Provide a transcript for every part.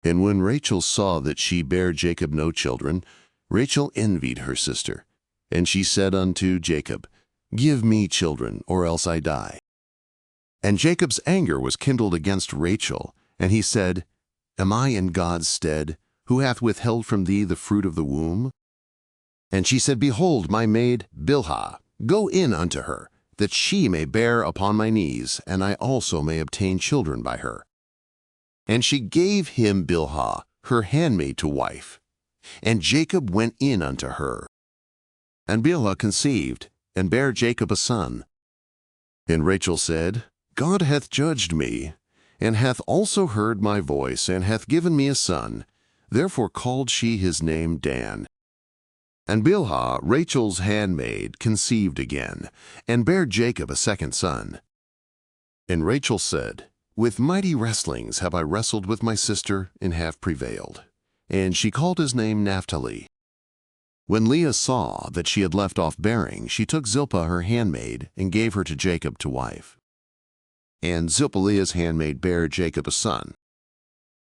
And when Rachel saw that she bare Jacob no children, Rachel envied her sister. And she said unto Jacob, Give me children, or else I die. And Jacob's anger was kindled against Rachel, and he said, Am I in God's stead, who hath withheld from thee the fruit of the womb? And she said, Behold, my maid Bilhah, go in unto her, that she may bear upon my knees, and I also may obtain children by her. And she gave him Bilhah, her handmaid, to wife. And Jacob went in unto her. And Bilhah conceived, and bare Jacob a son. And Rachel said, God hath judged me, and hath also heard my voice, and hath given me a son. Therefore called she his name Dan. And Bilhah, Rachel's handmaid, conceived again, and bare Jacob a second son. And Rachel said, With mighty wrestlings have I wrestled with my sister, and have prevailed. And she called his name Naphtali. When Leah saw that she had left off bearing, she took Zilpah her handmaid, and gave her to Jacob to wife. And Zilpah Leah's handmaid bare Jacob a son.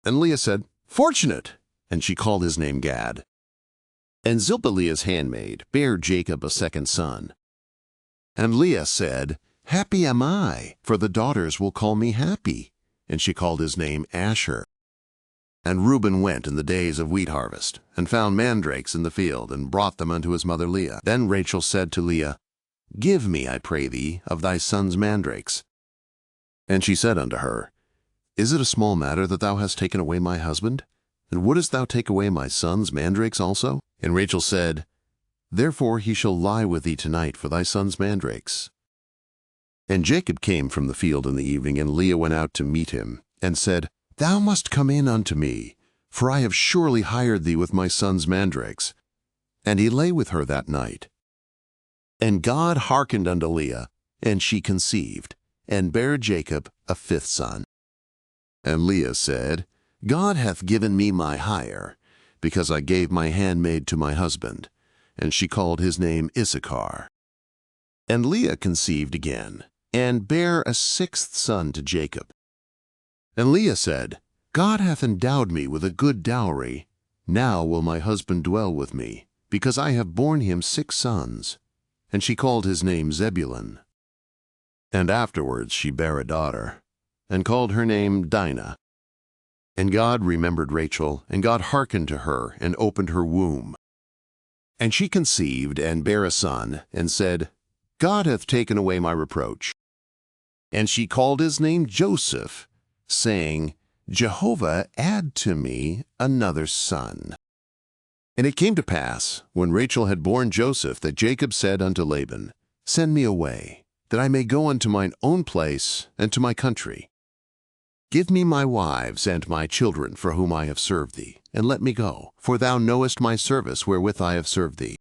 And Leah said, Fortunate! And she called his name Gad. And Zilpah Leah's handmaid bare Jacob a second son. And Leah said, Happy am I, for the daughters will call me happy. And she called his name Asher. And Reuben went in the days of wheat harvest, and found mandrakes in the field, and brought them unto his mother Leah. Then Rachel said to Leah, Give me, I pray thee, of thy son's mandrakes. And she said unto her, Is it a small matter that thou hast taken away my husband? And wouldest thou take away my son's mandrakes also? And Rachel said, Therefore he shall lie with thee tonight for thy son's mandrakes. And Jacob came from the field in the evening, and Leah went out to meet him, and said, Thou must come in unto me, for I have surely hired thee with my son's mandrakes. And he lay with her that night. And God hearkened unto Leah, and she conceived, and bare Jacob a fifth son. And Leah said, God hath given me my hire, because I gave my handmaid to my husband. And she called his name Issachar. And Leah conceived again, and bare a sixth son to Jacob. And Leah said, God hath endowed me with a good dowry. Now will my husband dwell with me, because I have borne him 6 sons. And she called his name Zebulun. And afterwards she bare a daughter, and called her name Dinah. And God remembered Rachel, and God hearkened to her, and opened her womb. And she conceived, and bare a son, and said, God hath taken away my reproach. And she called his name Joseph, saying, Jehovah add to me another son. And it came to pass, when Rachel had borne Joseph, that Jacob said unto Laban, Send me away, that I may go unto mine own place, and to my country. Give me my wives and my children for whom I have served thee, and let me go, for thou knowest my service wherewith I have served thee.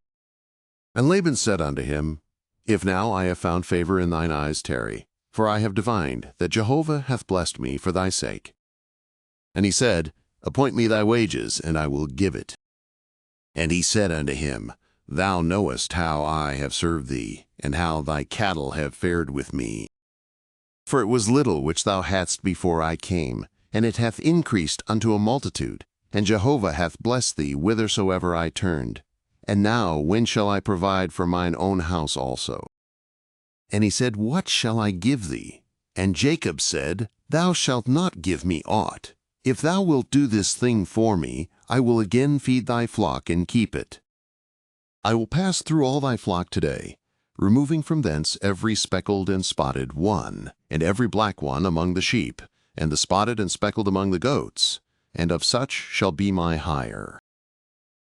And Laban said unto him, If now I have found favor in thine eyes, tarry, for I have divined that Jehovah hath blessed me for thy sake. And he said, Appoint me thy wages, and I will give it. And he said unto him, Thou knowest how I have served thee, and how thy cattle have fared with me. For it was little which thou hadst before I came, and it hath increased unto a multitude, and Jehovah hath blessed thee whithersoever I turned. And now when shall I provide for mine own house also? And he said, What shall I give thee? And Jacob said, Thou shalt not give me aught. If thou wilt do this thing for me, I will again feed thy flock and keep it. I will pass through all thy flock today, removing from thence every speckled and spotted one, and every black one among the sheep, and the spotted and speckled among the goats, and of such shall be my hire.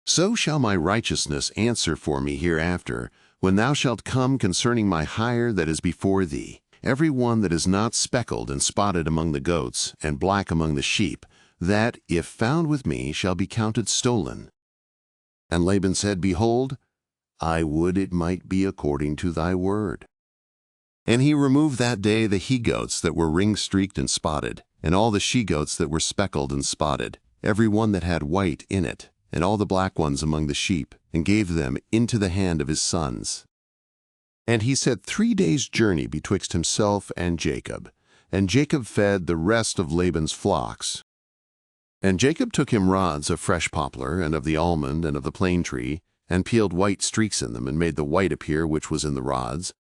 So shall my righteousness answer for me hereafter, when thou shalt come concerning my hire that is before thee, every one that is not speckled and spotted among the goats, and black among the sheep, that, if found with me, shall be counted stolen. And Laban said, Behold, I would it might be according to thy word. And he removed that day the he-goats that were ring-streaked and spotted, and all the she-goats that were speckled and spotted, every one that had white in it, and all the black ones among the sheep, and gave them into the hand of his sons. And he set 3 days' journey betwixt himself and Jacob fed the rest of Laban's flocks. And Jacob took him rods of fresh poplar, and of the almond, and of the plane tree, and peeled white streaks in them, and made the white appear which was in the rods.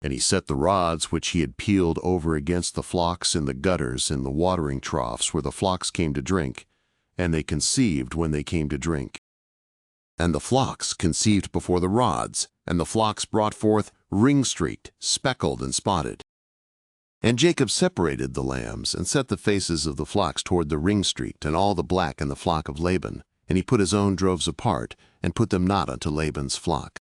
And he set the rods which he had peeled over against the flocks in the gutters in the watering troughs where the flocks came to drink, and they conceived when they came to drink. And the flocks conceived before the rods, and the flocks brought forth ring-streaked, speckled, and spotted. And Jacob separated the lambs, and set the faces of the flocks toward the ring-streaked, and all the black in the flock of Laban. And he put his own droves apart, and put them not unto Laban's flock.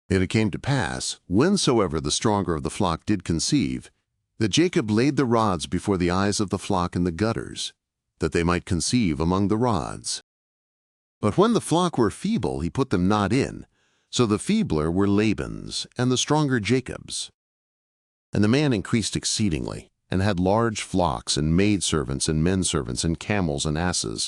And it came to pass, whensoever the stronger of the flock did conceive, that Jacob laid the rods before the eyes of the flock in the gutters, that they might conceive among the rods. But when the flock were feeble, he put them not in, so the feebler were Laban's, and the stronger Jacob's. And the man increased exceedingly, and had large flocks, and maidservants, and menservants, and camels, and asses.